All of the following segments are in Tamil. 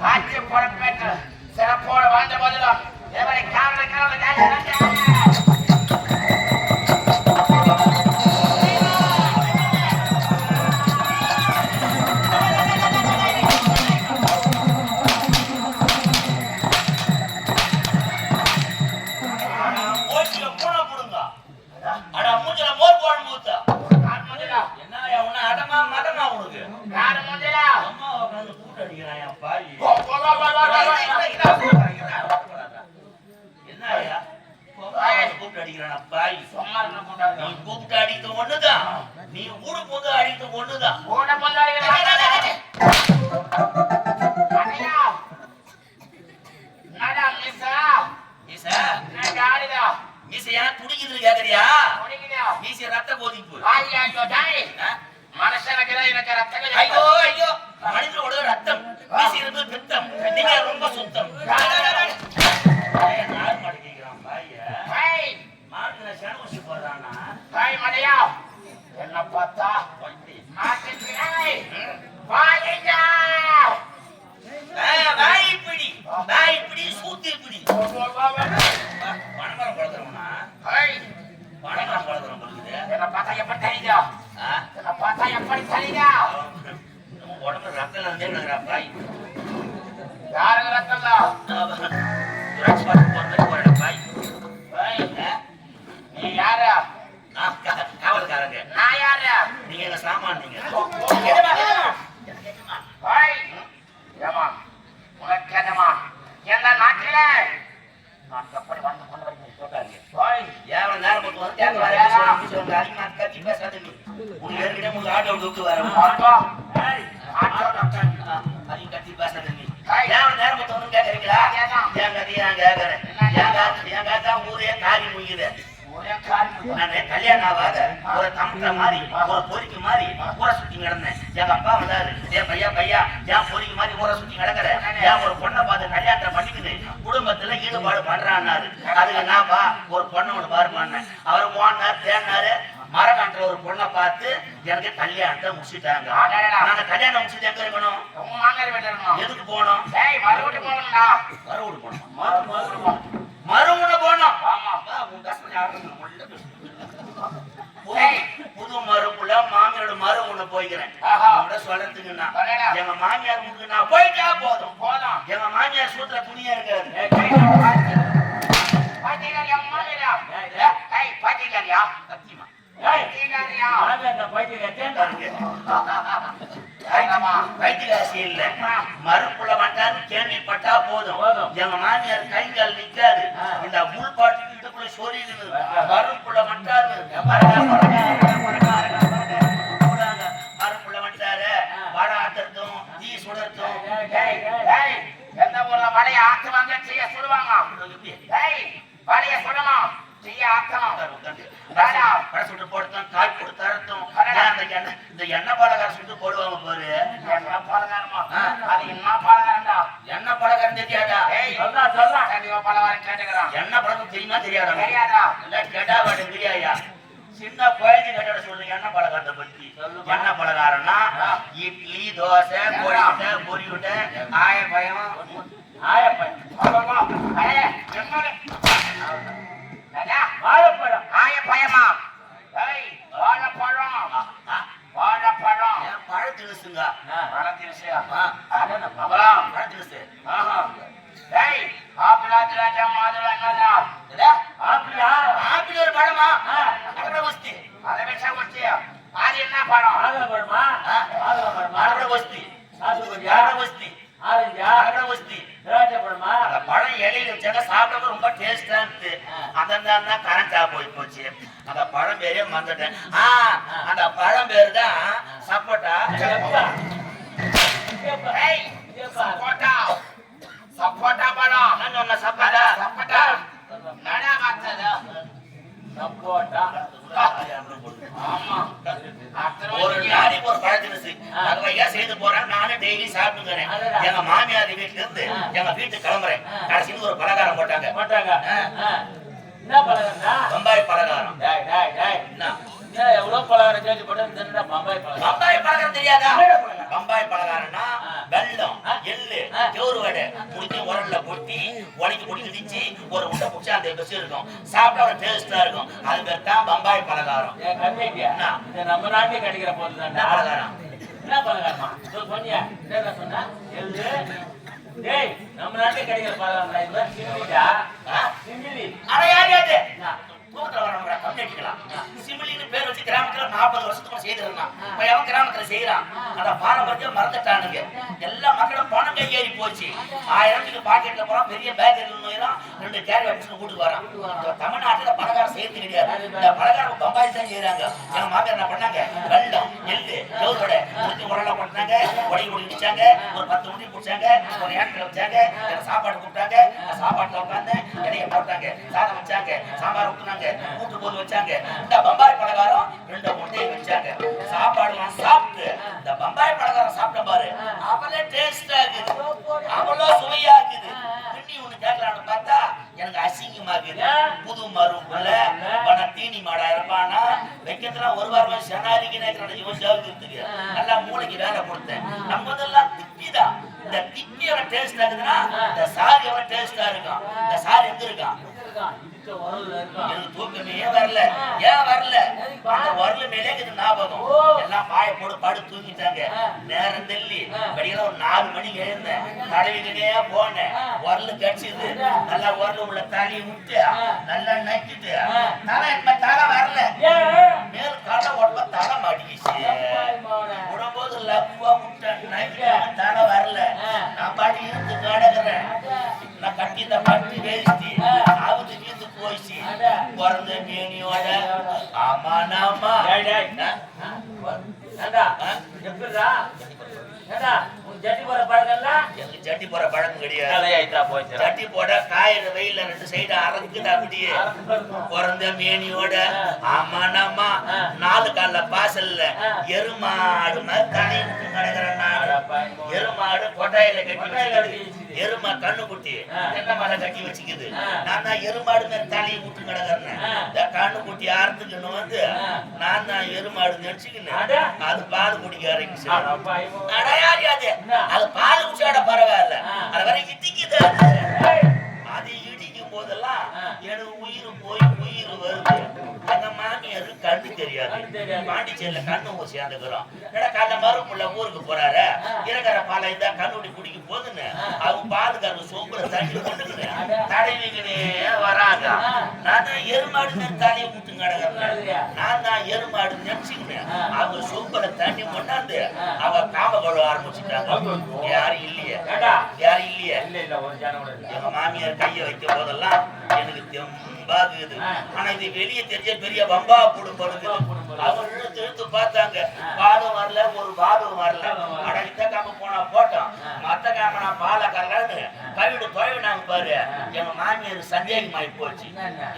ஆட்சி பொறுப்பேற்று சிறப்போடு வாழ்ந்த போதிலும் எவரை கூப்பிட்டு அடித்து ஒண்ணுதான், நீ ஊடு போது அடித்து ஒண்ணுதான். துடிக்குது கேக்குறியா? மீச ரத்த கொதிப்பு. மனுஷனுக்கு ரத்தம். ஐயோ ஐயோ, மனிதனோட ரத்தம் மீச இருந்து பித்தம். நீங்க ரொம்ப சுத்தம். என்ன பார்த்தா வாய்ப்பிடி சூத்திப்பிடி பணமரம் குழந்தைனா பணமரம் குழந்தை என்ன பார்த்தா எப்படி தெரியுதா? என்ன பார்த்தா எப்படி தெரியுதா? உடம்பு ரத்தம் இருந்தே பாய் யாருக்கு ரத்தம் பாய் நீ யாரு? காவல்காரங்க. நான் யாரு? நீங்க எங்க சாமான். நீங்க உனக்கேதமா எந்த நாட்டில நான் எப்படி வந்து கொண்டு வரீங்க சொல்றாங்க. எவ்வளவு நேரம் போட்டு வந்து கத்தி பேசாது. உங்க ஏற்கனவே உங்களுக்கு ஆட்டோ விட்டு வர அதையும் கத்தி பேசாது. எவ்வளவு நேரம் போட்டு வந்து கேட்கறீங்களா? என் கதையை நான் கேட்கறேன். என் காத்தா ஊரே காரி முடியுது. கல்யாணம் ஆகாத ஒரு தமக்க மாதிரி ஒரு பொறிக்கு மாதிரி ஊரை சுத்தி கிடந்தேன். எங்க அப்பா வந்தாரு, என் பையா என் பொறிக்கு மாதிரி ஊரை சுத்தி கிடக்குற என் ஒரு பொண்ணை பார்த்து கல்யாணத்தை பண்ணிக்குது குடும்பத்துல ஈடுபாடு பண்றான்னாரு. அதுக்கு நான் பா ஒரு பொண்ணை ஒண்ணு பாருமான்னு அவரு போனார் தேடினாரு. மரகாட்டுல ஒரு பொண்ணை பார்த்து எனக்கு கல்யாணத்தை முடிச்சுட்டாங்க. நாங்க கல்யாணம் முடிச்சுட்டு எங்க இருக்கணும்? எதுக்கு போனோம்? மறுமுனை போனோம். புது மறுப்புல மாமியாரோட மறுமுனை போய்க்கிறேன். சொல்றதுக்குன்னா எங்க மாமியார் முழுக்க நான் போயிட்டா போதும். எங்க மாமியார் சூத்திர துணியா இருக்காரு. மறுப்புல வந்தாரு கேள்விப்பட்டா போதும். எங்க மாமியார் கைகால் நிக்காது. இந்த முள் பாட்டு இதுக்குள்ள சொரியுது. மறுப்புல வந்தாரு மறுப்புல வந்தாரு வடை ஆத்துறதும் தீ சுடத்தும். எந்த ஊர்ல வடையை ஆத்துவாங்க செய்ய சுடுவாங்க. வடையை சுடணும் செய்ய ஆக்கணும். சுட்டு போடுத்தோம் காய் போட்டு தரத்தும். இந்த எண்ணெய் பலகாரம் சுட்டு போடுவாங்க பாரு. எண்ணெய் பலகாரமா? அது என்ன பலகாரம்டா? எண்ணெய் பலகாரம் தெரியாதா? பலகாரம் கேட்டுக்கிறான். எண்ணெய் பலகாரம் தெரியுமா தெரியாதா? தெரியாதா? கேட்டா பாட்டு தெரியாயா? சின்ன குழந்தை கேட்ட சொல்லுங்க எண்ணெய் பலகாரத்தை பத்தி. எண்ணெய் பலகாரம்னா இட்லி தோசை பொரிவிட்ட பொரிவிட்ட ஆயப்பயம் வாழைப்பழம் ஆயப்பயமா? வாழைப்பழம் வாழைப்பழம் பழம் திணுசுங்க. பழம் திணுசு பழம் திணுசு. ஆப்பிளா திராட்சை மாதுளை என்னதா? ஆப்பிளா? ஆப்பிள் ஒரு பழமா? அதை வஸ்தி அதை வச்சா வஸ்தி. அது என்ன பழம்? பழமா? பழமா வஸ்தி வஸ்தி வஸ்தி திராட்சை பழமா? அந்த பழம் இலையில வச்சாங்க சாப்பிட ரொம்ப டேஸ்டா இருக்கு. அதான் கரண்டா போய் போச்சு. அந்த பழம் பேரே மறந்துட்டேன். அந்த பழம் பேரு தான் சப்போட்டா. சப்போட்டா சப்போட்டா பழம். சப்போட்டா சப்போட்டா நடா பார்த்ததா சப்போட்டா. ஒரு நாளைக்கு ஒரு பழத்தினு அதையா செய்து போறேன். நானும் டெய்லி சாப்பிட்டுக்கிறேன். எங்க மாமியார் வீட்டுல இருந்து எங்க வீட்டுக்கு கிளம்புறேன். கடைசியில் ஒரு பலகாரம் போட்டாங்க. என்ன பலகாரம்? பம்பாய் பலகாரம். எவ்வளவு பலகாரம் கேள்வி போட்டு பம்பாய் பலகாரம் தெரியாதா? பம்பாய் பலகாரம்னா அந்த பஸ் இருக்கும். சாப்பிட்டா ஒரு டேஸ்டா இருக்கும். அது பேர் தான் பம்பாய் பலகாரம். நம்ம நாட்டிலே கிடைக்கிற பொருள் தான் பலகாரம். என்ன பலகாரமா சொன்னியா? என்ன சொன்னா? டேய் நம்ம நாட்டிலே கிடைக்கிற பலகாரம் இது சிமிலிடா. சிமிலி அடையாதே தூக்கத்துல வரவங்க கம்யூனிட்டிக்கலாம். சிமிலின்னு பேர் வச்சு கிராமத்துல 40 வருஷத்துக்கு செய்திருந்தான். இப்ப அவன் கிராமத்துல செய்யறான். அத பாரம்பரியம் மறந்துட்டானுங்க. எல்லா மக்களும் பணம் கையேறி போச்சு. 1000 பாக்கெட்ல போறான், பெரிய பேக் எடுத்துன்னு 2 கேரி வச்சு கூட்டு வரான். தமிழ்நாட்டுல பலகாரம் செய்யறது கிடையாது. இந்த பலகாரம் பம்பாய் தான் செய்யறாங்க. எங்க மாமியார் என்ன பண்ணாங்க? வெள்ளம், எள்ளு, ஜவுளோட முடிச்சு உரல போட்டாங்க, ஒடி குடிச்சாங்க, ஒரு 10 முடி குடிச்சாங்க, ஒரு ஏட்டில் வச்சாங்க, சாப்பாடு கூப்பிட்டாங்க, சாப்பாட்டுல உட்காந்து இலைய போட்டாங்க, சாதம் வச்சாங்க, சாம்பார் ஊத்துனாங்க, கூட்டு போது வச்சாங்க. இந்த பம்பாய் பலகாரம் 2 முட்டையை வச்சாங்க. சாப்பாடுலாம் சாப்பிட்டு இந்த பம்பாய் பலகாரம் சாப்பிட்ட பாரு, அவ்வளோ டேஸ்டா இருக்குது, அவ்வளோ சுவையா இருக்குது. திண்ணி ஒண்ணு கேட்கலான்னு பார்த்தா எனக்கு அசிங்கமா இருக்குது. புது மருப்புல தீனி மாடா இருப்பானா வைக்கிறதுல ஒரு வாரமா சனாரிக்கு நேற்று யோசிச்சுக்கு நல்லா மூளைக்கு வேலை கொடுத்தேன். நம்ம இதெல்லாம் திப்பிதான். இந்த திப்பியோட டேஸ்ட் ஆகுதுன்னா இந்த சாரி எவ்வளவு டேஸ்டா இருக்கும். இந்த சாரி எங்க இருக்கான்? எனக்கு தூக்கமே வரல. ஏன் வரல? அந்த வரல மேலே இது ஞாபகம். எல்லாம் பாய போடு பாடு தூக்கிட்டாங்க. நேரம் தள்ளி வெளியில ஒரு 4 மணிக்கு எழுந்தேன். தடவிக்கிட்டே போனேன். வரல கடிச்சது. நல்லா வரல உள்ள தலி விட்டு நல்லா நக்கிட்டு தலை வரல. மேல தலை உடம்பு தலை மாட்டிக்கிச்சு. உடம்போது லக்குவா முட்டை தலை வரல. நான் பாட்டி இருந்து கிடக்குறேன். நான் கட்டி இந்த பட்டி வேஸ்டி அவுது வீந்து போயிச்சு. பிறந்த மேனியோட ஆமா நாமா ஜட்டி போற பழக்கம் எனக்கு ஜட்டி போற பழக்கம் கிடையாது. ஜட்டி போட காயிற வெயில 2 சைடு அறக்குது. அப்படியே பிறந்த மேனியோட ஆமா நாமா 4 கால பாசல்ல எருமாடு மாதிரி தனி விட்டு கிடக்குறேன். எருமாடு கொட்டாயில கட்டி எருமா கண்ணு குட்டி என்ன மலை கட்டி வச்சுக்குது. நான் தான் எருமாடு மாதிரி தலையை விட்டு கிடக்குறேன். இந்த கண்ணு குட்டி ஆரத்துக்குன்னு வந்து நான் தான் எருமாடு நினைச்சுக்கின்னு அது பால் குடிக்க ஆரம்பிச்சு. அடையாது அது பால் குடிச்சாட பரவாயில்ல. அது வரை இடிக்குது. அது இடிக்கும் போதெல்லாம் எனக்கு உயிர் போய் உயிர் வருது. அந்த மாமியாரு கண்ணு தெரியாது. பாண்டிச்சேரியில கண்ணு ஊர் சேர்ந்துக்கிறோம். கால மறுப்புள்ள ஊருக்கு போறாரு. இருக்கிற பாலை தான் கண்ணுடி குடிக்க போதுன்னு அவங்க பாதுகாப்பு சொம்புல தண்ணி கொண்டுக்குன்னு தடவிக்கினே வராங்க. நான் தான் எருமாடு தலையை விட்டு கிடக்குறேன். நான் தான் எருமாடு நினைச்சுக்கினேன். அவங்க சொம்புல தண்ணி கொண்டாந்து அவங்க காம கழுவ ஆரம்பிச்சுட்டாங்க. யாரும் இல்லையே, யாரும் இல்லையே. எங்க மாமியார் கையை வைக்கும் போதெல்லாம் எனக்கு தெம்பாகுது. ஆனா இது வெளியே தெரிஞ்ச பெரிய பம்பா குடும்பம். அவங்க இழுத்து பார்த்தாங்க. பாலும் வரல, ஒரு பாலும் வரல. ஆனா இந்த காம போனா போட்டோம், மத்த காம நான் பால கரலான்னு கவிடு தொலைவினாங்க பாரு. எங்க மாமியார் சந்தேகமாயி போச்சு.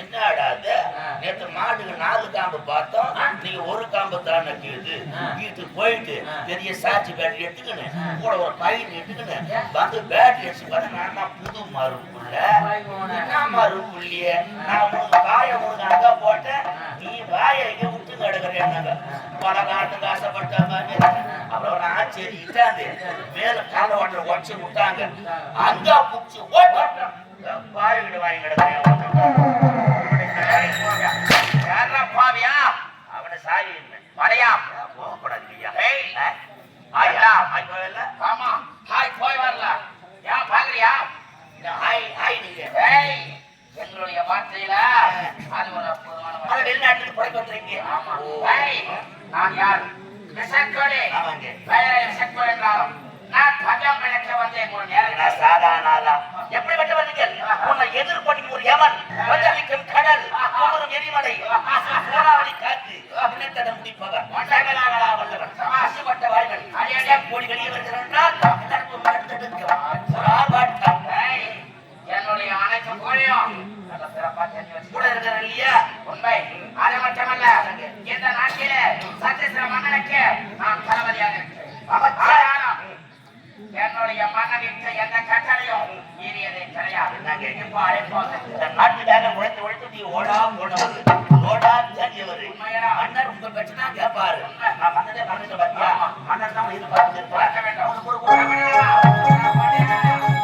என்னடா அது நேற்று மாட்டுக்கு 4 காம்பு பார்த்தோம், நீங்க ஒரு காம்பு தான் நக்கிடுது. வீட்டுக்கு போயிட்டு பெரிய சாட்சி பேட்டரி எடுத்துக்கின்னு கூட ஒரு பையன் எடுத்துக்கின்னு வந்து பேட்டரி அடிச்சு பார்த்தா நான் தான் புது மறுப்புள்ள. என்ன மறுப்புள்ளியே? நான் உனக்கு வாய உனக்கு அங்க போட்டேன், நீ வாய இங்க விட்டு கிடக்குறேன்னாங்க. பல காலத்துக்கு ஆசைப்பட்ட மாதிரி அப்புறம் ஒரு ஆச்சேரி இட்டாந்து மேல கால ஓட்டல உடச்சு விட்டாங்க. அங்க புடிச்சு ஓட்ட வாய் வீடு வாங்கி கிடக்குறேன். யாரா பாவியா? அவனை சாய் வரையா போகக்கூடாதுயா. ஆயா ஹாய் போயில. ஆமா ஹாய் போய் வரல. ஏன் பாக்குறியா? ஹாய் ஹாய் நீங்க எங்களுடைய வார்த்தையில அது ஒரு அற்புதமான வெளிநாட்டுக்கு போய் வந்துருக்கீங்க. நான் யார்? விசக்கோடி. விசக்கோடி என்றாலும் நான் பஜம் விளக்க வந்து எங்களோட நேரம் சாதாரண ஆளா. எப்படிப்பட்ட வந்தீங்க? உன்னை எதிர்கொண்டு ஒரு யமன் வஞ்சலிக்கும் கடல் ஒரு எரிமலை சூறாவளி காற்று நினைத்ததை முடிப்பவர் வல்லவன் சமாசப்பட்ட வாழ்கள் அடையாள கோடி வெளியே வருகிறார். என்னுடைய அனைத்து கோழியும் சிறப்பா தெரிஞ்சு வச்சு கூட இருக்கிற இல்லையா? உண்மை. அது மட்டுமல்ல, இந்த நாட்டிலே சத்தியசிர மன்னனுக்கு நான் தளபதியாக இருக்கிறேன். என்னுடைய மன்னனிற்கு எந்த கட்டளையும் மீறியதே கிடையாது. நாங்க இப்போ அழைப்போம். இந்த நாட்டுக்காக உழைத்து உழைத்து நீ ஓடா போனவர் ஓடா தெரிஞ்சவர். மன்னர் உங்க பிரச்சனை கேட்பாரு. நான் மன்னதே மன்னிட்டு பார்த்தியா? மன்னர் தான் இது